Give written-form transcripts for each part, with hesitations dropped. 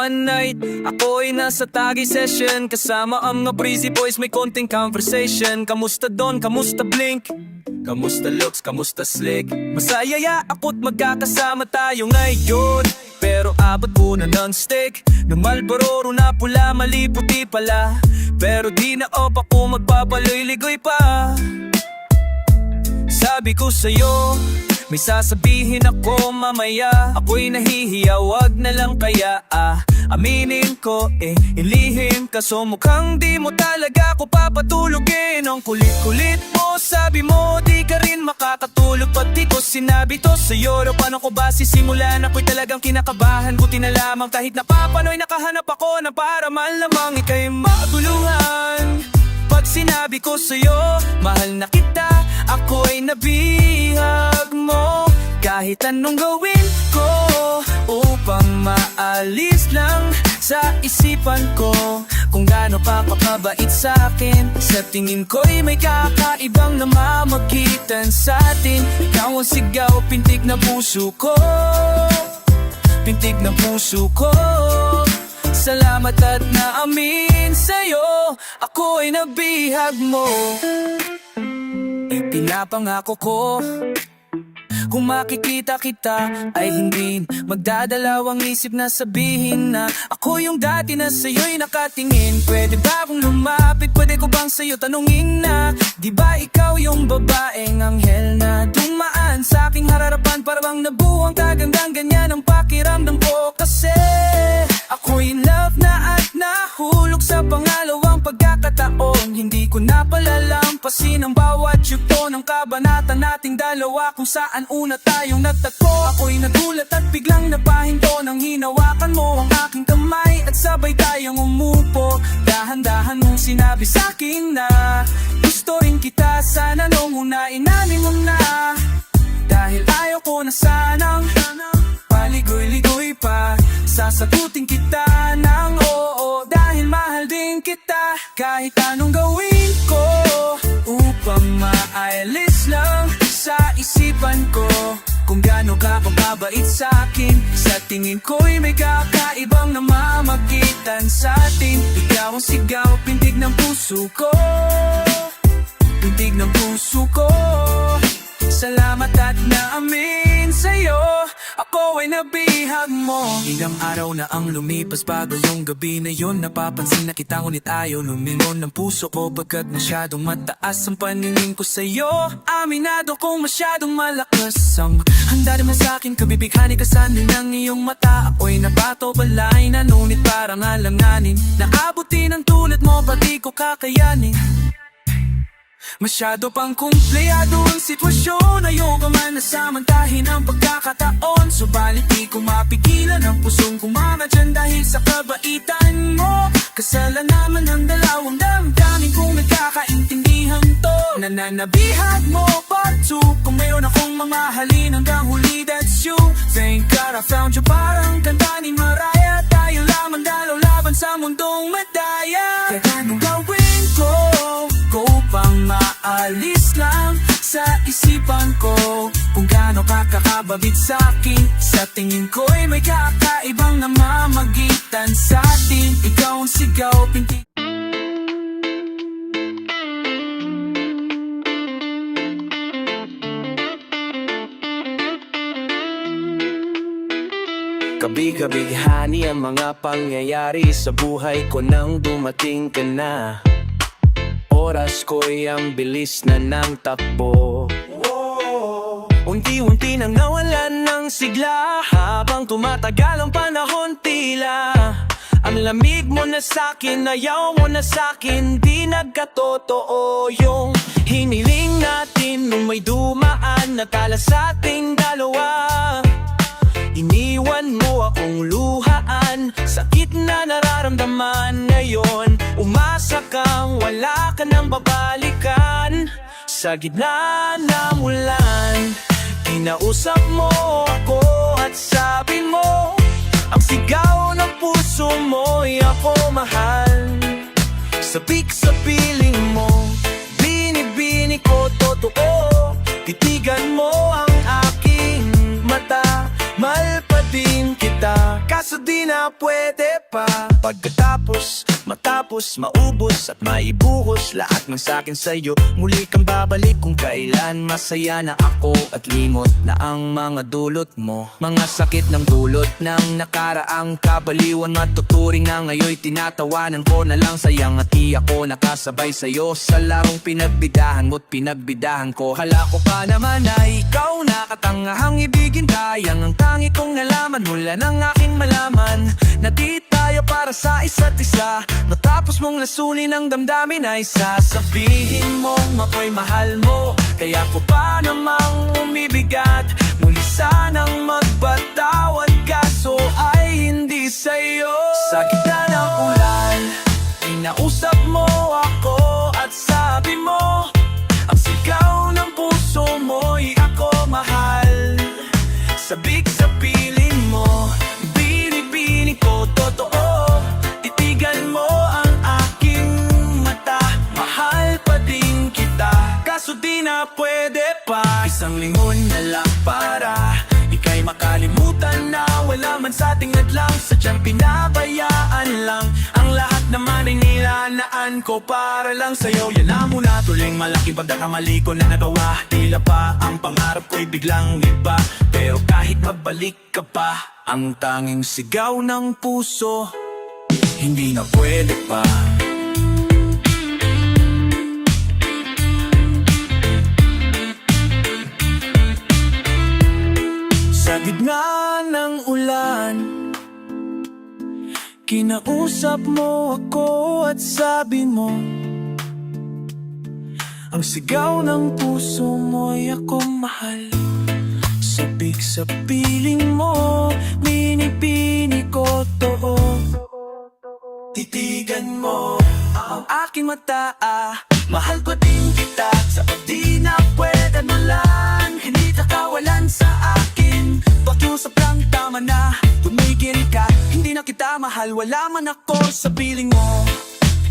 one night, ako'y nasa Taguig session kasama ang mga breezy boys, may konting conversation. Kamusta Don, kamusta Blink? Kamusta looks, kamusta slick? Masayaya ako't magkakasama tayo ngayon, pero abot muna ng stick ng Marlboro na pula, mali puti pala. Pero di na off ako, magpapaloy-ligoy pa. Sabi ko sa'yo, may sasabihin ako mamaya. Ako'y nahihiya, wag na lang kaya aminin ko ilihim ka. So mukhang di mo talaga ko papatulugin. Ang kulit-kulit mo, sabi mo di ka rin makakatulog. Pati ko sinabi to sa'yo, no, paano ko ba sisimulan? Ako'y talagang kinakabahan, buti na lamang kahit napapano'y nakahanap ako na para malamang ika'y maguluhan. Pag sinabi ko sa'yo, mahal na kita, ako'y nabihag mo. Kahit anong gawin ko upang maalis lang sa isipan ko kung gaano ka kapabait sa'kin. Sa tingin ko'y may kakaibang namamagitan sa'tin. Ikaw ang sigaw, pintig na puso ko, pintig ng puso ko. Salamat at naamin sa'yo, ako'y nabihag mo. Pinapangako ko, kung makikita kita ay hindi magdadalawang isip na sabihin na ako yung dati na sa'yo'y nakatingin. Pwede ba akong lumapit, pwede ko bang sa'yo tanungin na di ba ikaw yung babaeng anghel na dumaan sa aking hararapan? Para bang nabuwang kagandang ganyan ang pakiramdam ko. Kasi ako'y in love na at nahulog sa pangalawang pagkakataon. Hindi ko na palalampasin ang bawat yugto ng kabanata nating dalawa, kung saan una tayong nagtagpo. Ako'y nagulat at biglang napahinto nang hinawakan mo ang aking kamay at sabay tayong umupo. Dahan-dahan mong sinabi sa'kin na gusto rin kita. Sana nung una inamin mo na, dahil ayaw ko na sanang paligoy-ligoy pa. Sasagutin kita ng oo, dahil mahal din kita. Kahit anong gawin ko upang maalis lang sa isipan ko kung gaano ka pababait sa'kin. Sa tingin ko'y may kakaibang namamagitan sa'tin. Ikaw ang sigaw, pintig ng puso ko, pintig ng puso ko. Salamat at naamin sa'yo, ako ay nabihag mo. Ilang araw na ang lumipas bago yung gabi na yun. Napapansin na kita ngunit ayaw lumingon ng puso ko, pagkat masyadong mataas ang paningin ko sa'yo. Aminado kong masyadong malakas ang handa naman sa'kin. Kabibighani kasanay ng iyong mata. Ako'y nabato balay na ngunit parang alanganin. Naabutin ang tulad mo, pati ko kakayanin. Masyado pang kumpleyado ang sitwasyon. Ayoko man na samantahin ang pagkakataon. Subalit di ko mapigilan ang pusong kumamadyan dahil sa kabaitan mo. Kasala naman ang dalawang damdamin kung nagkakaintindihan to. Nananabihag mo part 2. Kung mayroon akong mamahalin hanggang huli, that's you. Thank God I found you, parang kanta ni Mariah. Tayo lamang dalaw laban sa mundong madaya. Kaya anong gawin ko upang maalis lang sa isipan ko kung gaano ka kakababit sa'kin. Sa tingin ko'y may kakaibang namamagitan sa'tin. Ikaw ang sigaw, pintig. Kabighani ang mga pangyayari sa buhay ko nang dumating ka na. Oras ko'y ang bilis na ng takbo. Unti-unti nang nawalan ng sigla. Habang tumatagal ang panahon, tila ang lamig mo na sa'kin, ayaw mo na sa'kin. Di nagkatotoo yung hiniling natin nung may dumaan na tala sa'ting dalawa. Iniwan mo akong luhaan, sakit na nararamdaman ngayon. Umasa kang wala ka nang babalikan. Sa gitna ng ulan, kinausap mo ako at sabi mo, ang sigaw ng puso mo'y ako mahal. Sabik sa piling mo, binibini ko totoo. Titigan mo ang aking mata, mahal pa din kita. Kaso di di na pwede pa. Pagkatapos, matapos, maubos at maibuhos lahat ng sakin sa'yo, muli kang babalik kung kailan masaya na ako at limot na ang mga dulot mo. Mga sakit ng dulot ng nakaraang kabaliwan, matuturing na ngayon tinatawanan ko na lang. Sayang at di ako nakasabay sa'yo sa larong pinagbidahan mo't pinagbidahan ko. Hala ko pa naman na ikaw nakatangahang ibigin, kayang ang tangi kong nalaman mula ng aking malaman na di tayo para sa isa't isa. Matapos mong lasunin ang damdamin ay sasabihin mong ako'y mahal mo. Kaya ko pa namang umibigat, muli sanang magbatawad, kaso ay hindi sa'yo. Sa gitna ng ulan, inausap mo ako at sabi mo, ang sigaw ng puso mo'y ako mahal. Sabik sa piling mo, binibini ko totoo, titigan mo ang aking mata, mahal pa din kita, kaso di na pwede pa. Isang lingon na lang para ika'y makalimutan na wala man sa ating nadlang, sadyang pinabayaan lang. Ang lahat naman ay nilanaan ko para lang sa'yo. Yan na muna tuling malaki pagkakamali ko na nagawa. Tila pa ang pangarap ko'y biglang iba, pero kahit mabalik ka pa, ang tanging sigaw ng puso, hindi na pwede pa. Sa gitna ng ulan, kinausap mo ako at sabi mo, ang sigaw ng puso mo'y ako mahal. Sabik sa piling mo, binibini ko to, titigan mo ang aking mata, mahal ko din kita. Sa di na pwede nalan, hindi takawalan sa akin. Pakiusap lang, tama na, tumigil ka. Hindi na kita mahal, wala man ako sa piling mo.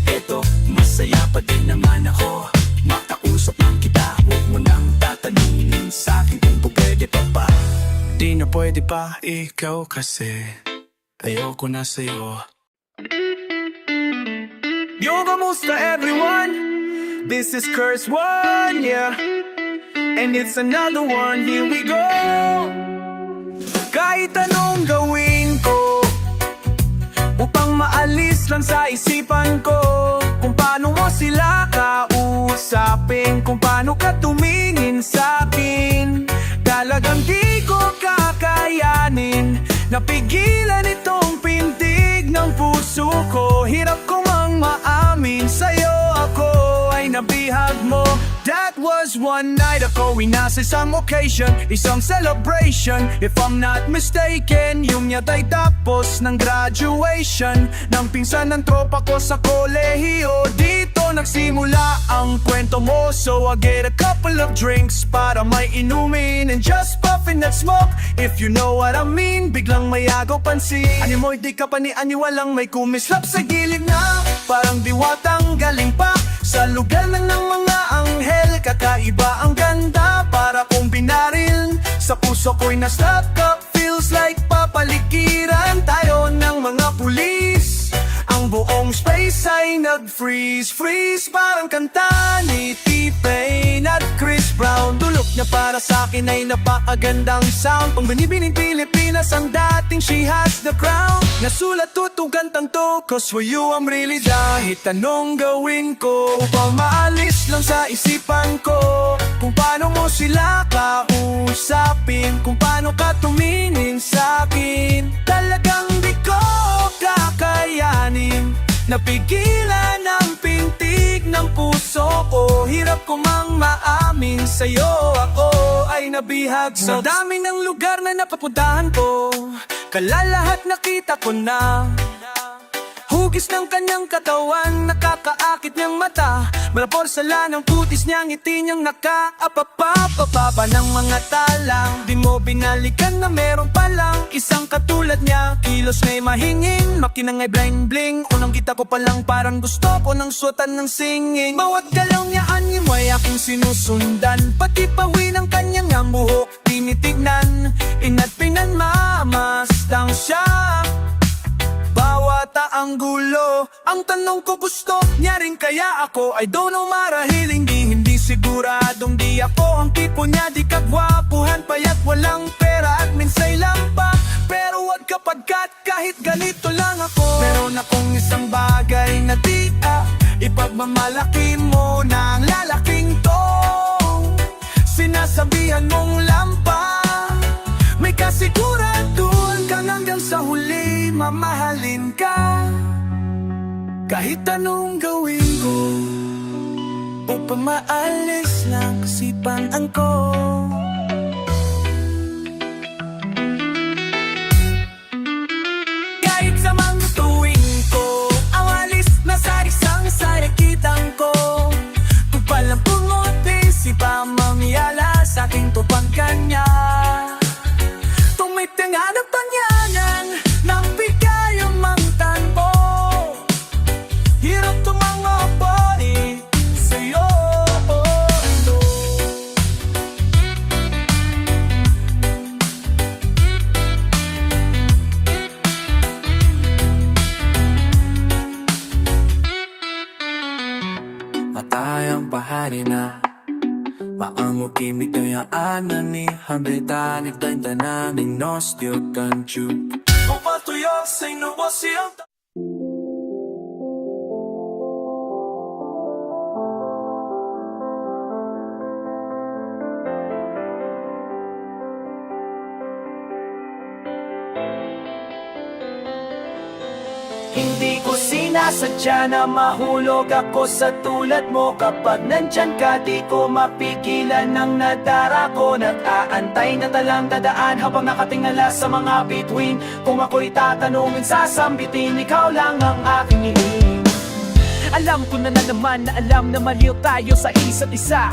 Eto, masaya pa din naman ako, makausap lang kita. Huwag mo nang tatanungin sa'kin kung pwede pa ba. Di na pwede pa, ikaw kasi ayoko na sa'yo. Yo, kamusta everyone? This is Curse One, yeah, and it's another one, here we go. Kahit anong gawin ko upang maalis lang sa isipan ko kung paano mo sila kausapin, kung paano ka tumingin sa'kin, talagang di ko kakayanin. Napigilan itong pintig ng puso ko, hirap ko mang maamin sa'yo ako ay nabihag mo. That was one night ago, we nasa isang occasion, isang celebration. If I'm not mistaken, yung yata'y tapos ng graduation ng pinsan ng tropa ko sa kolehiyo. Dito nagsimula ang kwento mo, so I get a couple of drinks para may inumin and just puffin' that smoke, if you know what I mean. Biglang may agaw pansin, animoy di ka pa ni aniwalang may kumislap sa gilid na parang diwatang galing pa sa lugar na ng mga anghel. Kakaiba ang ganda, para kong binaril sa puso ko'y na-stuck up. Feels like papalikiran tayo ng mga pulis. Ang buong space ay nag-freeze, freeze. Parang kanta ni T-Pain at Chris Brown. Tulog niya para sa'kin ay napakagandang sound. Pang binibining Pilipinas ang dating she has the crown. Nasulat tutugan tang to, cause for you I'm really down. Kahit anong gawin ko upang maalis lang sa isipan ko kung paano mo sila kausapin, kung paano ka tumingin sa'kin, talagang di ko kakayanin. Napigilan ang pintig ng puso ko, hirap ko mang maamin sa'yo ako ay nabihag. Sa dami ng lugar na napapuntahan ko, kalalahat nakita ko na hugis ng kanyang katawan, nakakaakit niyang mata, malapor sala ng putis niya, ngiti niyang nakaapapapapapa ng mga talang. Di mo binalikan na meron palang isang katulad niya, kilos nga'y mahingin, makinang ay bling bling. Unang kita ko palang parang gusto ko ng suotan ng singing. Bawat galaw niya anyim ay aking sinusundan, pati pawi ng kanyang ang buhok tinitignan. Ina't pinanmamastang siya, bata ang gulo. Ang tanong ko, gusto niya rin kaya ako? I don't know, marahil hindi siguradong di ako ang tipo niya. Di kagwapuhan, payat walang pera at minsay lampa. Pero wag kapagkat kahit ganito lang ako. Meron akong isang bagay na ipagmamalaki mo na ang lalaking to. Sinasabihan mong lampa, may kasiguraduhan kang hanggang sa huli mamahalin ka. Kahit anong gawin ko upang maalis lang kasipanan ko. Kahit sa mga tuwing ko ang alis na sa isang sarakitang ko, kung palang pumuti pa mamiyala sa aking tupang kanya. Tumitinga ng panyangan ng bigay ang mangtan mo. Hirap tumangapani sa'yo. Matayang bahari na maango kimik na yung ni Habitanik tayo tananing nostyo kanchu. O patuyo sa inuwa siyang hindi ko sinasadya na mahulog ako sa tulad mo. Kapag nandyan ka, di ko mapigilan ng nadara ko. Nag-aantay na talang dadaan habang nakatingala sa mga bituin. Kung ako'y tatanungin, sasambitin, ikaw lang ang aking hinihingi. Alam ko na naman na alam na maliw tayo sa isa't isa.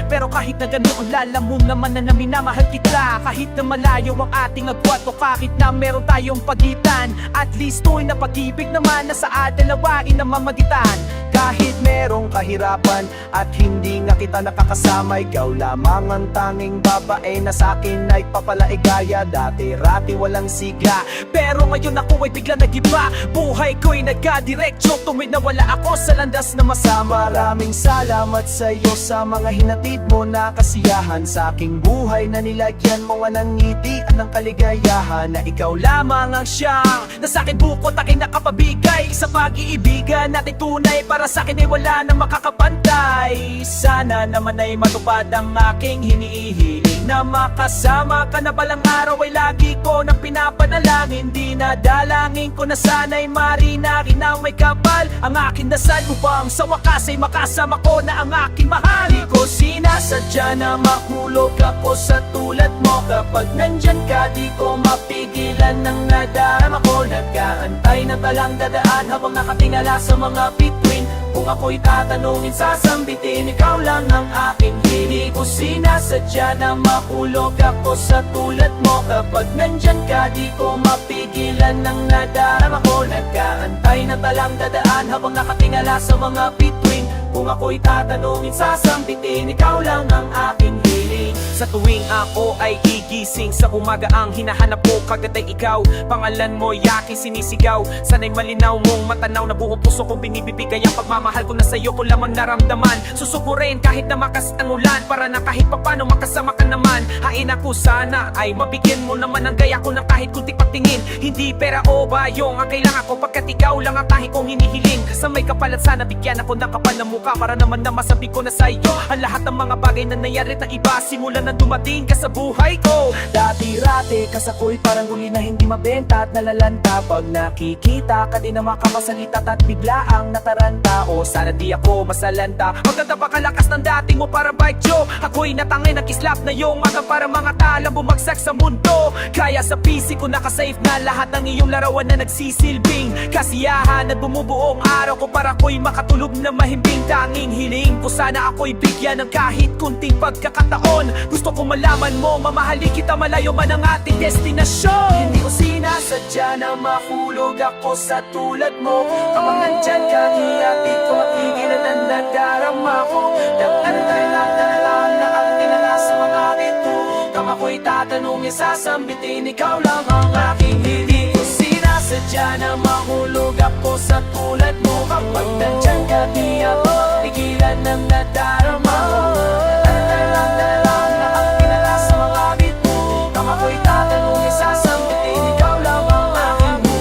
Pero kahit na ganoon, lalamon naman na minamahal kita. Kahit na malayo ang ating agwat o kahit na meron tayong pagitan, at least tuwing na pag-ibig naman na sa atin lawain na mamagitan. Kahit merong kahirapan at hindi nga kita nakakasama, ikaw lamang ang tanging babae na sa'kin ay papalaigaya. Dati-rati walang sigla, pero ngayon ako ay bigla nag-iba. Buhay ko'y nagka-diretso, tuwid na wala ako sa landas na masama. Maraming salamat sa'yo sa mga hinatid mo na kasiyahan sa aking buhay, na nilagyan mo nga ng ngiti at ng kaligayahan. Na ikaw lamang ang siyang na sa'kin bukod aking nakapabigay sa pag-iibigan natin tunay. Para sa'kin ay wala na makakapantay. Sana naman ay matupad ang aking hinihiling, na makasama ka na balang araw ay lagi ko na pinapanalangin. Di na dalangin ko na sana'y marinakin na may kapal ang aking dasal, upang sa wakas ay makasama ko na ang aking mahal. Di ko sinasadya na mahulog ako sa tulad mo. Kapag nandyan ka, di ko mapigilan ng nadarama ko. Nagkaantay na talang dadaan habang nakatingala sa mga bituin. Kung ako'y tatanungin, sasambitin, ikaw lang ang aking hilig. Ko sinasadya na mahulog ako sa tulad mo. Kapag nandyan ka, di ko mapigilan ng nadarama ko. Nagkaantay na talang dadaan habang nakatingala sa mga bituin. Kung ako'y tatanungin, sasambitin, ikaw lang ang aking hilig. Sa tuwing ako ay gigising sa umaga, ang hinahanap ko kagad ay ikaw. Pangalan mo'y aking sinisigaw. Sana'y malinaw mong matanaw na buong puso kong binibibigay ang pagmamahal ko na sa'yo ko lamang naramdaman. Susukurin kahit na makasit ang ulan, para na kahit papano makasama ka naman. Hain ako sana ay mabigyan mo naman ang gaya ko ng kahit kunting pagtingin. Hindi pera o bayong ang kailangan ko, pagkat ikaw lang ang kahit kong hinihiling. Sa may kapalat sana bigyan ako ng kapal na mukha, para naman na masabi ko na sa'yo ang lahat ng mga bagay na nangyari na iba simula na dumating ka sa buhay ko. Dati-rati kasakoy parang huli na hindi mabenta at nalalanta. Pag nakikita ka din na makapasalita at bigla ang nataranta. O sana di ako masalanta, magdadaba kalakas ng dating mo para bike Joe. Ako'y natangay ng kislap na yung maga para mga talang bumagsak sa mundo. Kaya sa PC ko nakasave na lahat ng iyong larawan na nagsisilbing kasiyahan at bumubuong araw ko, para ko'y makatulog na mahimbing. Tanging hiling ko sana ako'y bigyan ng kahit kunting pagkakataon. Gusto ko malaman mo, mamahalin kita malayo man ang ating destinasyon. Hindi ko sinasadya na mahulog ako sa tulad mo. Kapag nandyan ka, di ko matigilan ang nadarama ko. Nag-antay lang na ang tinala sa mga ito. Kung ako'y tatanungin, sasambitin, ikaw lang ang aking hiling. Di ko sinasadya sadya na mahulog ako sa tulad mo. Kapag nandyan ka, di ako tigilan ng nadarama mo. Alam na lang na ang kilala sa mga bit mo. Kung ako'y tatanong, isasagutin, ikaw lang ang akin mo.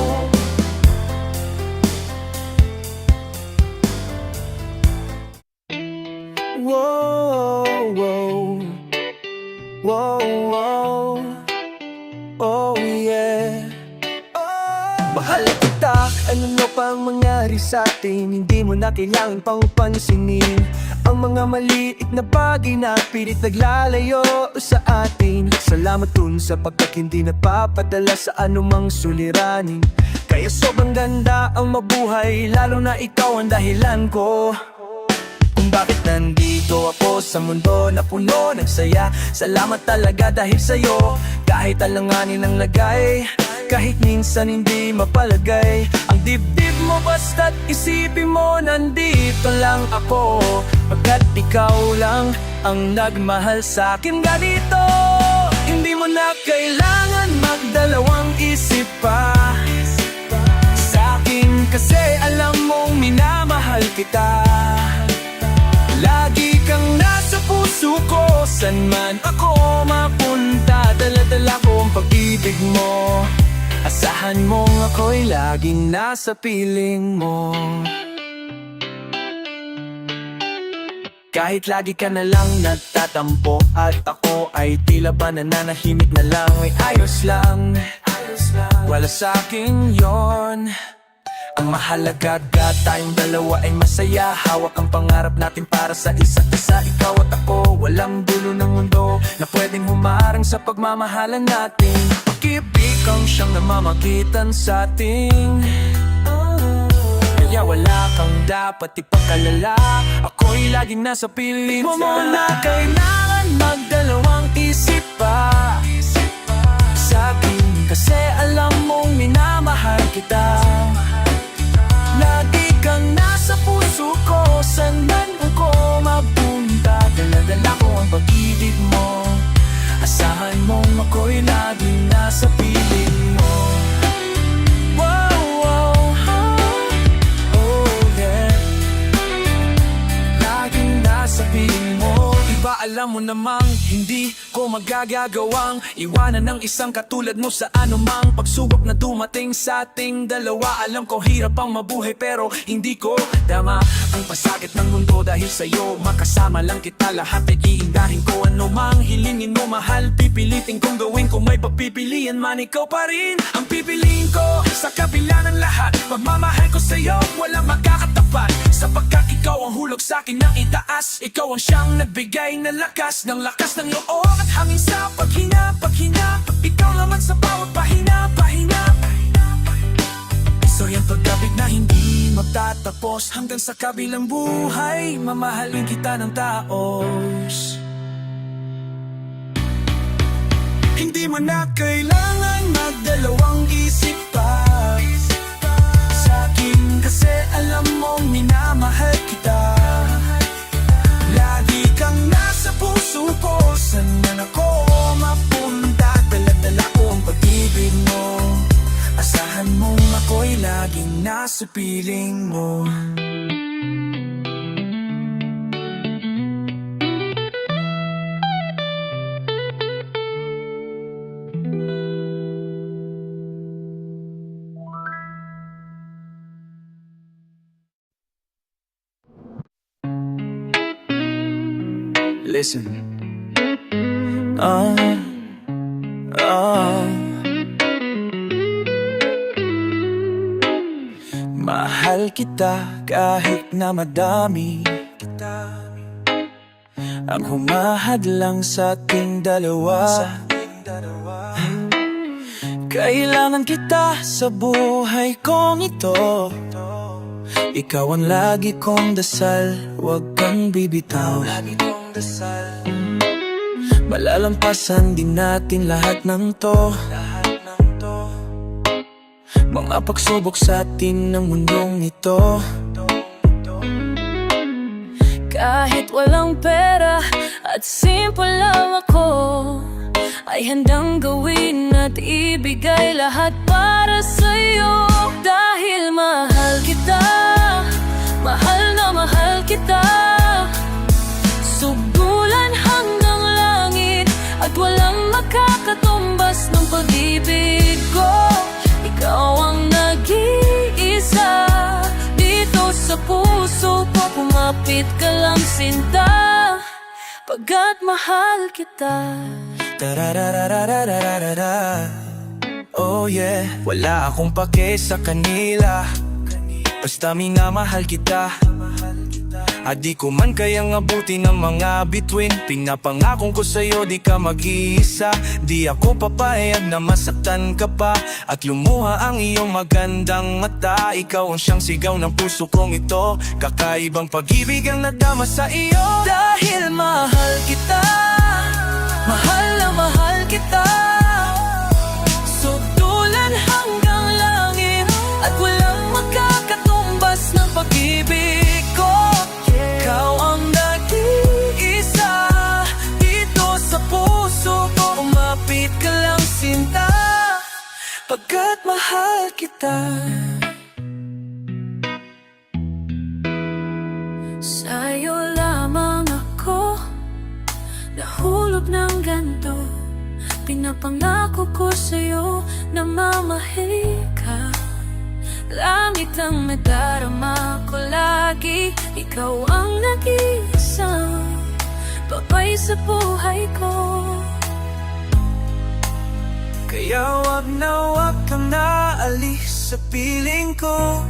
Whoa, whoa, whoa, whoa, oh yeah. Mahal kita, ano pang mangyari sa atin? Hindi mo na kailangan pang pansinin ang mga maliit na bagay na pilit naglalayo sa atin. Salamat dun sa pagkat hindi napapadala sa anumang suliranin. Kaya sobrang ganda ang mabuhay, lalo na ikaw ang dahilan ko kung bakit nandito ako sa mundo na puno ng saya. Salamat talaga dahil sa'yo, kahit alanganin ang lagay, kahit minsan hindi mapalagay ang dibdib mo, basta't isipin mo nandito lang ako. Pagkat ikaw lang ang nagmahal sa'kin ganito. Hindi mo na kailangan magdalawang isip pa sa'kin, kasi alam mong minamahal kita. Lagi kang nasa puso ko, san man ako mapunta. Dala-dala ko ang pag-ibig mo, asahan mong ako'y laging nasa piling mo. Kahit lagi ka na lang nagtatampo at ako ay tila ba nananahimik na lang, ay ayos lang, wala sa'kin yon. Ang mahalaga tayong dalawa ay masaya. Hawak ang pangarap natin para sa isa't isa. Ikaw at ako, walang dulo ng mundo na pwedeng humarang sa pagmamahalan natin. Pag-ibig ang siyang namamagitan sa ating, kaya wala kang dapat ipagkalala. Ako'y laging nasa piling mo. Mo na kailangan magdalawang isip pa sa'kin, kasi alam mong minamahal kita. Lagi kang nasa puso ko, san man ako mapunta. Dala-dala ko ang pag-ibig mo, asahan mong ako'y laging nasa piling mo. Wow, wow, oh yeah, laging nasa piling mo. Iba alam mo namang hindi ko magagagawang iwanan ng isang katulad mo sa anumang pagsubok na dumating sa ating dalawa. Alam ko hirap ang mabuhay pero hindi ko dama ang pasakit ng mundo dahil sa'yo. Makasama lang kita, lahat ay iindahin ko. Ano mang hilingin mo mahal, pipilitin kong gawin. Kung may pagpipilian man, ikaw pa rin ang pipiliin ko. Sa kabila ng lahat, pagmamahal ko sa'yo walang makakatapat, sapagkat ikaw ang hulog sa'kin ng itaas. Ikaw ang siyang nagbigay ng lakas ng loob at hangin sa paghina. Ikaw naman sa bawat pahina. Istoryang pag-ibig na hindi magtatapos hanggang sa kabilang buhay. Mamahalin kita ng taos. Hindi mo na kailangan magdalawang isip pa sa'kin, kasi alam mong minamahal kita. Lagi kang nasa puso ko, san man ako mapunta. Dala-dala ko ang pag-ibig mo, asahan mong ako'y laging nasa piling mo. Listen. Mahal kita kahit na madami ang humahadlang sa ating dalawa. Kailangan kita sa buhay kong ito. Ikaw ang lagi kong dasal, huwag kang bibitaw. Malalampasan din natin lahat ng to, mga pagsubok sa atin ng mundong ito. Kahit walang pera at simple lang ako, ay handang gawin at ibigay lahat para sa'yo. Dahil mahal kita, mahal na mahal kita. Subulan hanggang langit at walang makakatumbas ng pag-ibig ko. Ikaw ang nag-iisa dito sa puso ko. Kumapit ka lang sinta, pagkat mahal kita. Tararararararara. Oh yeah, wala akong pake sa kanila, basta minamahal kita. At di ko man kayang abutin ng mga bituin. Pinapangakong ko sa'yo di ka mag-iisa. Di ako papayag na masaktan ka pa at lumuha ang iyong magandang mata. Ikaw ang siyang sigaw ng puso kong ito. Kakaibang pag-ibig ang nadama sa iyo. Dahil mahal kita, mahal na mahal kita. Sudulan hanggang langit at walang makakatumbas ng pag-ibig ko. Ikaw ang nag-iisa dito sa puso ko. Umapit ka lang sinta, pagkat mahal kita. Sa'yo lamang ako nahulog ng ganto. Pinapangako ko sa'yo na mamahalin ka. Langit ang nadarama ko lagi. Ikaw ang nag-iisang babay sa buhay ko. Kaya wag na wag kang naalis sa piling ko,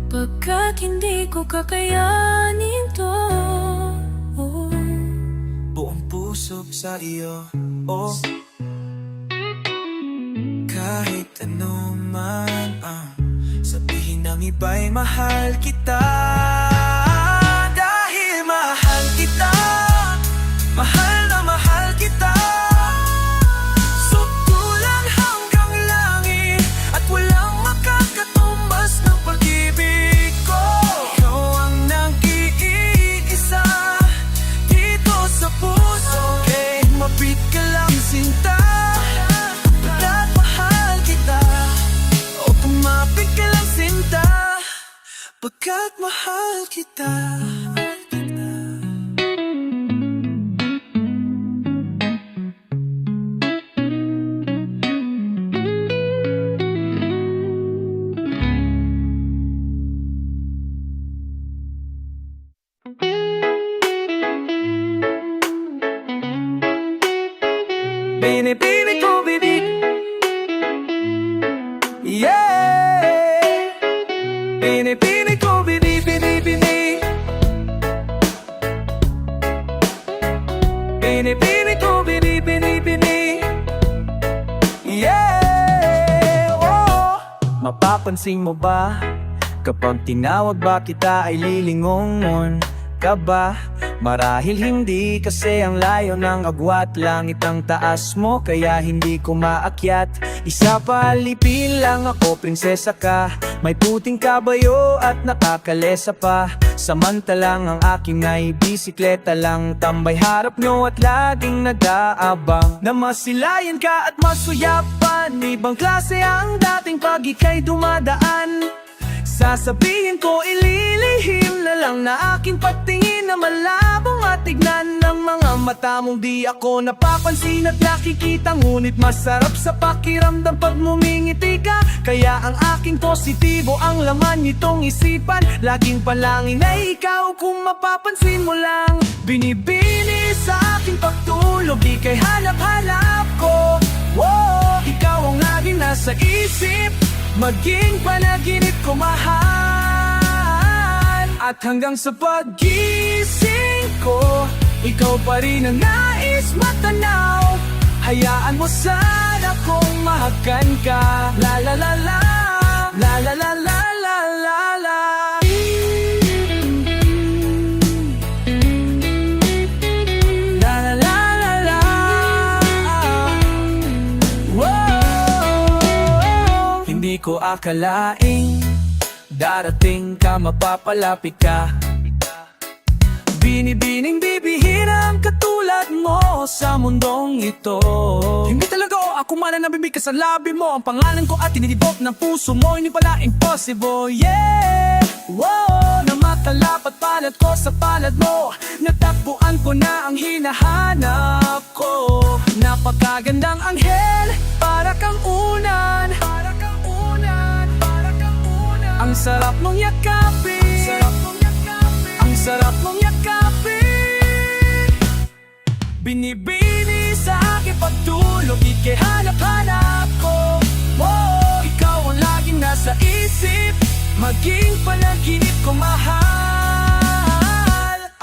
pagkat hindi ko kakayanin to. buong puso sa iyo. Oh, kahit ano man ang sabihin ng iba'y mahal kita. Dahil mahal kita, mahal na mahal kita. Sutulan hanggang langit at walang makakatumbas ng pag-ibig ko. Ikaw ang nag-iisa dito sa puso. Okay, mapit ka lang sinta, pagkat mahal kita. O kumapit ka lang sinta, pagkat mahal kita. Pinipili ko bibig, yeah. Pinipili ko bibig, pinipili. Pinipili ko bibig, pinipili, yeah. Oh. Mapapansin mo ba, kapag tinawag ba kita ay lilingongon ka ba? Marahil hindi, kasi ang layo ng agwat. Langit ang taas mo, kaya hindi ko maakyat. Isa pa alipin lang ako, prinsesa ka. May puting kabayo at nakakalesa pa. Samantalang ang aking ay bisikleta lang. Tambay harap nyo at laging nag-aabang na masilayan ka at masuyapan. Ibang klase ang dating pag ika'y dumadaan. Sasabihin ko, ililihim na lang na aking pagtingin na malabong at tignan ng mga mata mong di ako napapansin at nakikita. Ngunit masarap sa pakiramdam pag mumingiti ka. Kaya ang aking positibo ang laman nitong isipan. Laging palangin ay ikaw kung mapapansin mo lang. Binibini sa aking pagtulog, di kay hanap-hanap ko. Whoa, ikaw ang laging nasa isip, maging panaginip ko mahal. At hanggang sa pag-gising ko, ikaw pa rin ang nais matanaw. Hayaan mo sana kong mahakan ka. La la la la, la la la la la la la. La la la la la. Whoa. Hindi ko akalaing darating ka, mapapalapit ka. Binibining bibihin ang katulad mo sa mundong ito. Hindi talaga ako man ang nabibig ka sa labi mo. Ang pangalan ko at tinitibok ng puso mo. Hindi pala impossible, yeah. Wow, na matalapat palad ko sa palad mo. Natakbuhan ko na ang hinahanap ko. Napakagandang anghel, para kang unan. Para kang unan, para kang unan. Ang sarap mong yakapin, sarap mong yakapin. Ang sarap mong yakapin. Binibini sa aking pagtulog, ika'y hanap-hanap ko. Wow, ikaw ang laging nasa isip, maging panaginip ko mahal.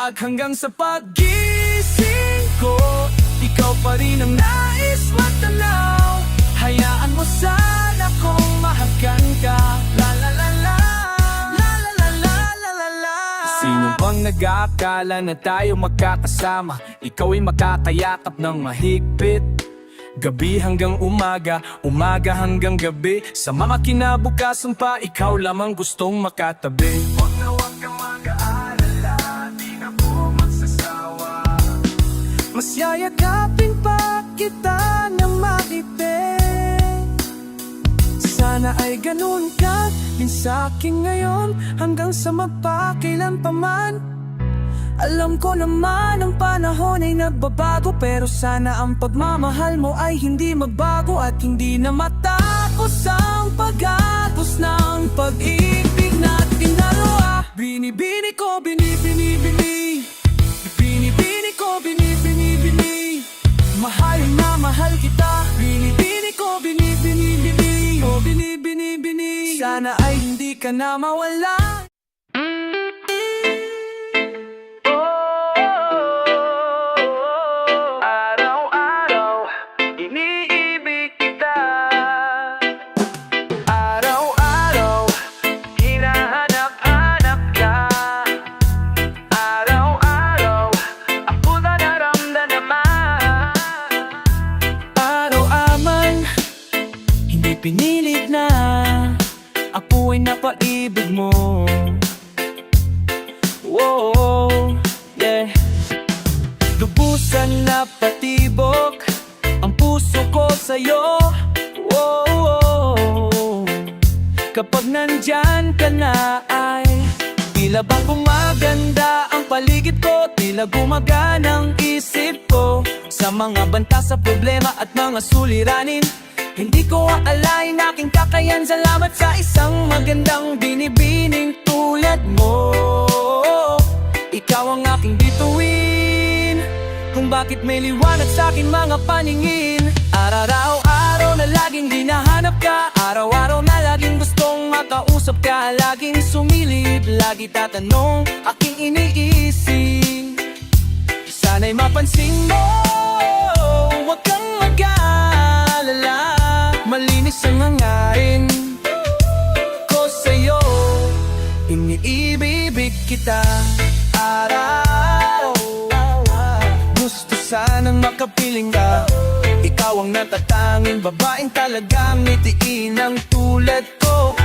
At hanggang sa pag-gising ko, ikaw pa rin ang nais matanaw. Hayaan mo sana kong mahagan ka. La la la la, la la la la la la la. Sino bang nag-aakala na tayo magkakasama? Ikaw ay makakayakap ng mahigpit. Gabi hanggang umaga, umaga hanggang gabi. Sa mga kinabukasan pa, ikaw lamang gustong makatabi. Huwag na huwag kang mag-aalala, di na po magsasawa. Mas yayakapin pa kita na mahigpit. Sana ay ganun ka din sa'kin ngayon, hanggang sa magpakailan pa man. Alam ko naman ang panahon ay nagbabago, pero sana ang pagmamahal mo ay hindi magbago. At hindi na matapos ang pag-agos ng pag-ibig natin dalawa. Binibini ko, binibini-bini. Binibini ko, binibini-bini. Mahal na mahal kita. Binibini ko, binibini-bini. Oh, binibini-bini. Sana ay hindi ka na mawala. Pinilit na ako ay napaibig mo. Whoa, yeah. Lubusan na patibok ang puso ko sa'yo. Whoa, kapag nandyan ka na ay tila bang gumaganda ang paligid ko, tila gumagana ang isip ko. Sa mga banta, sa problema at mga suliranin, hindi ko aalain aking kakayan. Salamat sa isang magandang binibining tulad mo. Ikaw ang aking bituin, kung bakit may liwanag sa aking mga paningin. Araw-araw na laging hinahanap ka, araw-araw na laging gustong makausap ka. Laging sumilip, lagi tatanong, aking iniisip. Sana'y mapansin mo, huwag kang mag-alala. Malinis ang hangarin ko sa'yo. Iniibig kita araw. Gusto sanang makapiling ka. Ikaw ang natatanging babaeng talagang ngitiin ang tulad ko.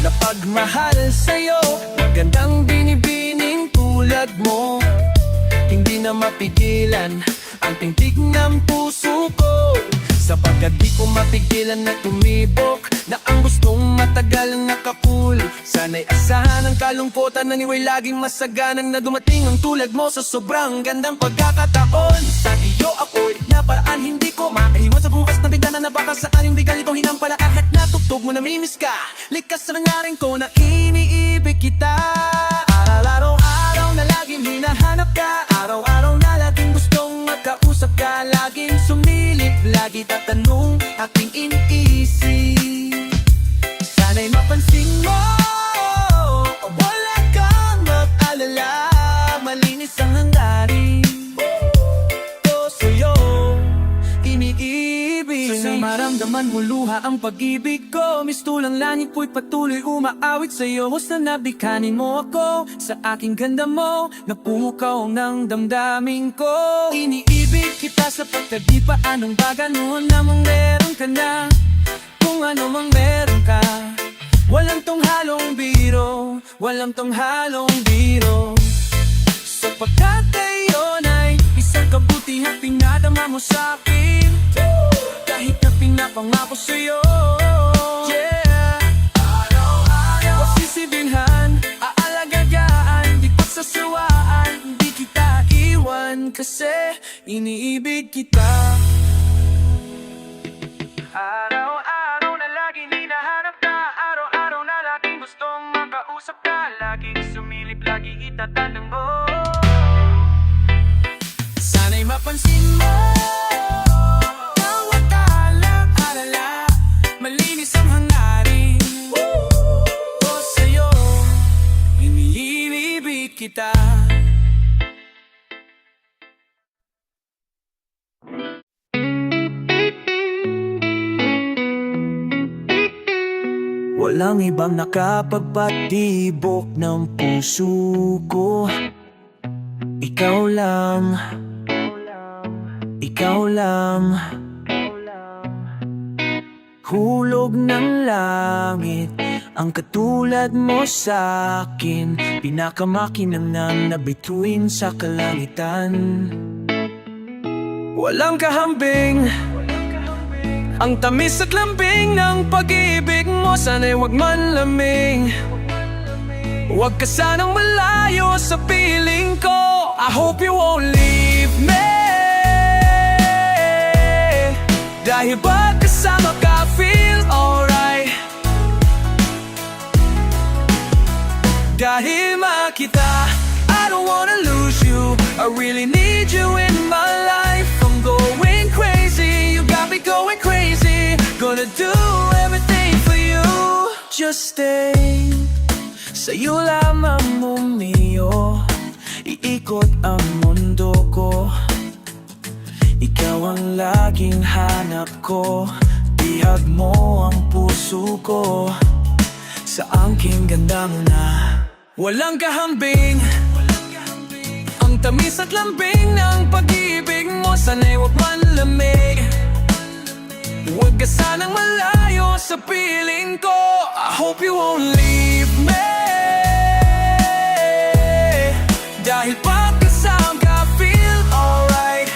Napagmahal sa'yo, magandang binibining tulad mo. Hindi na mapigilan ang tintig ng puso ko, sapagkat di ko mapigilan na tumibok, na ang gustong matagal ang nakapulot. Sana'y asahan ang kalungkutan na niwa'y laging masaganang na dumating ang tulad mo sa sobrang gandang pagkakataon. Sa iyo ako'y naparaan, hindi ko makahiwan sa bukas na bigla na baka sakaling di ganito hinampala. Kahit natugtog mo namimiss ka, likas na nangaring ko na iniibig kita. Araw-araw na laging hinahanap ka, araw-araw na laging gustong magkausap ka. Laging sumilip, lagi tatanong, aking iniisip. Sana'y mapansin mo, wala kang mag-alala. Malinis ang hangarin ko sa'yo, iniibig. Sana'y maramdaman mo luha ang pag-ibig ko. Mistulang langit ko'y patuloy umaawit sa'yo. Hus na nabikanin mo ako sa aking ganda mo, napumukaw ng damdamin ko. Iniibig kita sapagkat di pa anong baga noon namang meron ka na. Kung ano mang meron ka, walang tong halong biro, walang tong halong biro. Sapagkat ayon ay isang kabutihang pinat mo sa'kin, kahit na pinapangako sa'yo. Yeah, araw-araw sisibinhan, aalagaan, di pagsasawaan, hindi kita iwan kasi iniibig kita. Araw-araw na laging hinahanap ka, araw-araw na laging gustong makausap ka, laging sumilip, lagi itatanong mo. Sana'y mapansin mo, bawat alak-alala, malinis ang hangarin ko sa'yo, iniibig kita. Walang ibang nakapagpatibok ng puso ko. Ikaw lang, ikaw lang. Hulog ng langit, ang katulad mo sa'kin, pinakamakinang na nabituin sa kalangitan. Walang kahambing, ang tamis at lambing ng pag-ibig mo, sana'y wag manlamig. Huwag ka sanang malayo sa piling ko, I hope you won't leave me. Dahil ba't kasama ka, feel alright. Dahil makita, I don't wanna lose you, I really need you in my life. I'm going crazy, you got me going crazy, gonna do everything for you. Just stay, sa'yo lamang umiyo, iikot ang mundo ko. Ikaw ang laging hanap ko, bihag mo ang puso ko. Sa angking ganda mo na, walang kahambing, ang tamis at lambing ng pag-ibig mo, sana'y wag manlamig. Huwag ka sanang malayo sa piling ko, I hope you won't leave me. Dahil pag kasama ka, feel alright.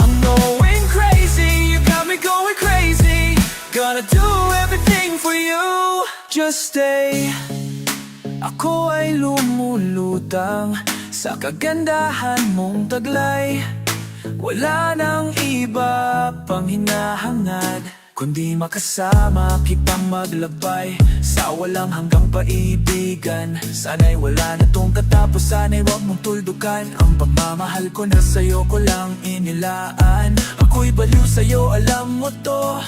I'm going crazy, you got me going crazy, gonna do everything for you. Just stay. Ako ay lumulutang sa kagandahan mong taglay. Wala nang iba pang hinahangad, kundi makasama kitang maglabay sa walang hanggang paibigan. Sana'y wala na tong katapusan, ay huwag mong tuldukan. Ang pagmamahal ko na sa'yo ko lang inilaan. Ako'y baliw sa'yo, alam mo to,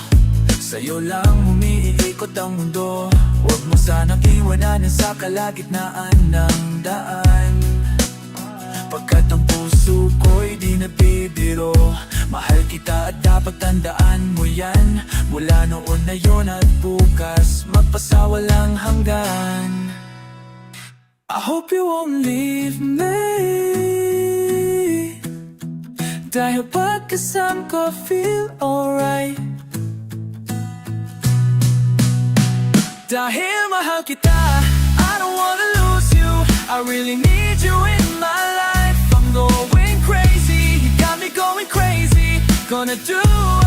sa'yo lang umiikot ang mundo. Huwag mo sanang iwanan sa kalagitnaan ng daan, pagkat ang puso ko'y di nabibiro. Mahal kita at dapat tandaan mo yan, mula noon na yon at bukas, magpasawalang hanggan. I hope you won't leave me, dahil pagkasama ko, feel alright. Dahil mahal kita, I don't wanna lose you, I really need you in my life. I'm going crazy, you got me going crazy, gonna do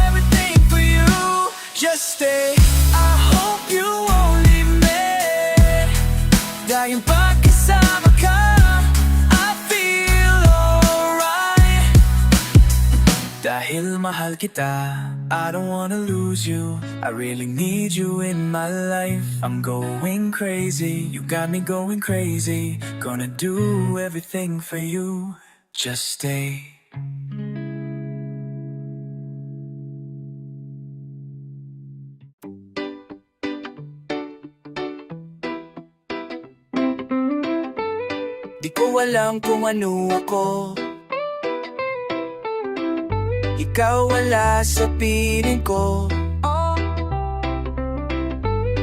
everything for you. Just stay, I hope you won't leave me. Dahil pagkasama ka, I feel alright. Dahil mahal kita, I don't wanna lose you, I really need you in my life. I'm going crazy, you got me going crazy, gonna do everything for you. Just stay. Di ko alam kung ano ako, ikaw wala sa piling ko.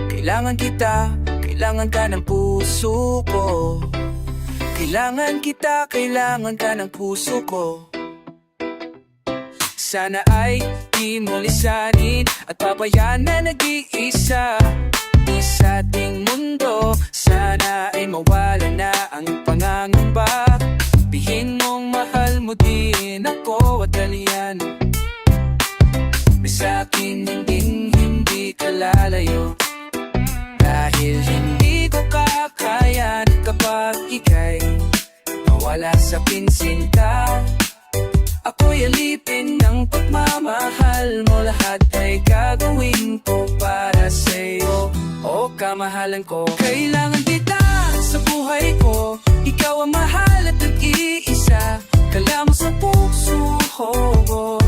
Kailangan kita, kailangan ka ng puso ko. Kailangan kita, kailangan ka ng puso ko. Sana ay di mo lisanin at pabayaan na nag-iisa sa ating mundo. Sana ay mawala na ang pangangamba, bihin mong mahal wala sa pinsinta. Ako'y alipin ng pagmamahal mo. Lahat ay gagawin ko para sa'yo. O kamahalan ko, kailangan kita sa buhay ko. Ikaw ang mahal at nag-iisa, kalamo sa puso ko.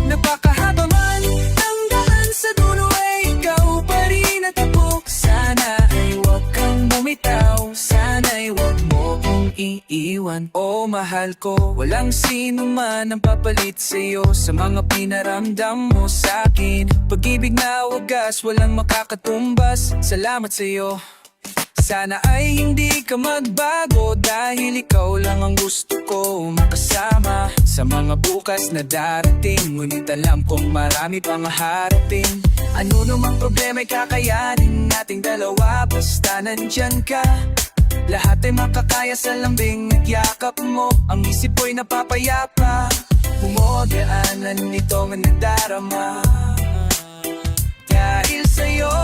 Napakahaba man ang daan sa dulo, ay ikaw pa rin at ako. Sana ay huwag kang bumitaw, sana ay huwag mo kong iiwan. O mahal ko, walang sino man ang papalit sa'yo sa mga pinaramdam mo sa'kin. Pag-ibig na wagas, walang makakatumbas. Salamat sa'yo. Sana ay hindi ka magbago, dahil ikaw lang ang gusto ko makasama sa mga bukas na darating. Ngunit alam kong marami pang harapin. Ano namang problema ay kakayanin nating dalawa, basta nandyan ka. Lahat ay makakaya sa lambing at yakap mo. Ang isip ko'y napapayapa, bumodaanan nitong nadarama. Dahil sa'yo,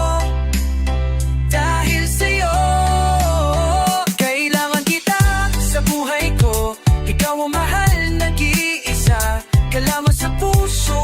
dahil sa'yo, kailangan kita sa buhay ko. Ikaw ang mahal, nag-iisa, kalama sa puso.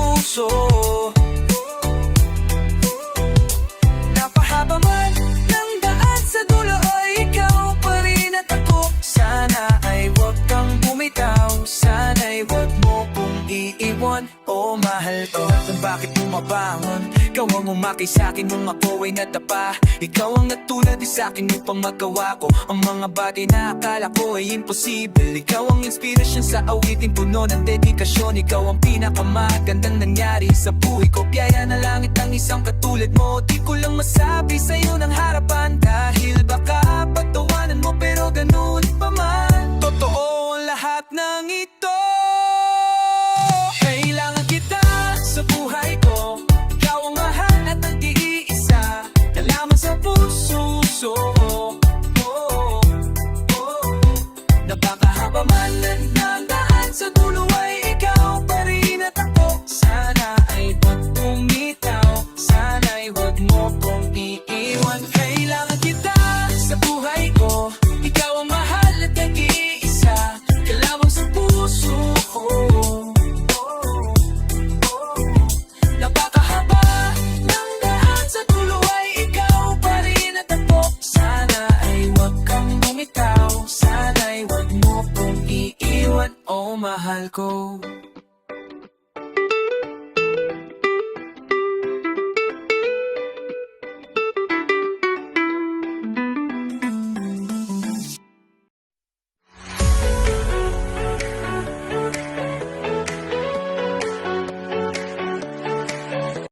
Napahaba man ng daan sa dulo, ay ikaw pa rin at ako. Sana ay huwag kang bumitaw, sana ay huwag mo kong iiwan. O mahal ko, bakit bumabangon? Ikaw ang umakay sa'kin nung ako ay natapa. Ikaw ang natulad sa'kin upang magawa ko ang mga bagay na akala ko ay imposible. Ikaw ang inspirasyon sa awitin, puno ng dedikasyon. Ikaw ang pinakamagandang nangyari sa buhay ko. Biyaya na langit ang isang katulad mo. Di ko lang masabi sa'yo ng harapan, dahil baka pagtawanan mo, pero ganun pa man. Totoo ang lahat ng ito. Kailangan kita sa buhay ko. Ikaw ang mahal at nag-iisa, kalaman sa puso. Napakahaba man ng daan sa dulo, ay ikaw pa rin at ako. Sana ay huwag bumitaw, sana ay huwag mo kong iiwan. Kailangan kita sa buhay ko. Ikaw ang mahal at nag-iisa, kalaman sa puso. Napakahaba ng daan sa dulo, ay ikaw pa rin at ako. Sana ay huwag kang bumitaw, sana ay huwag mo kong iiwan. O mahal ko.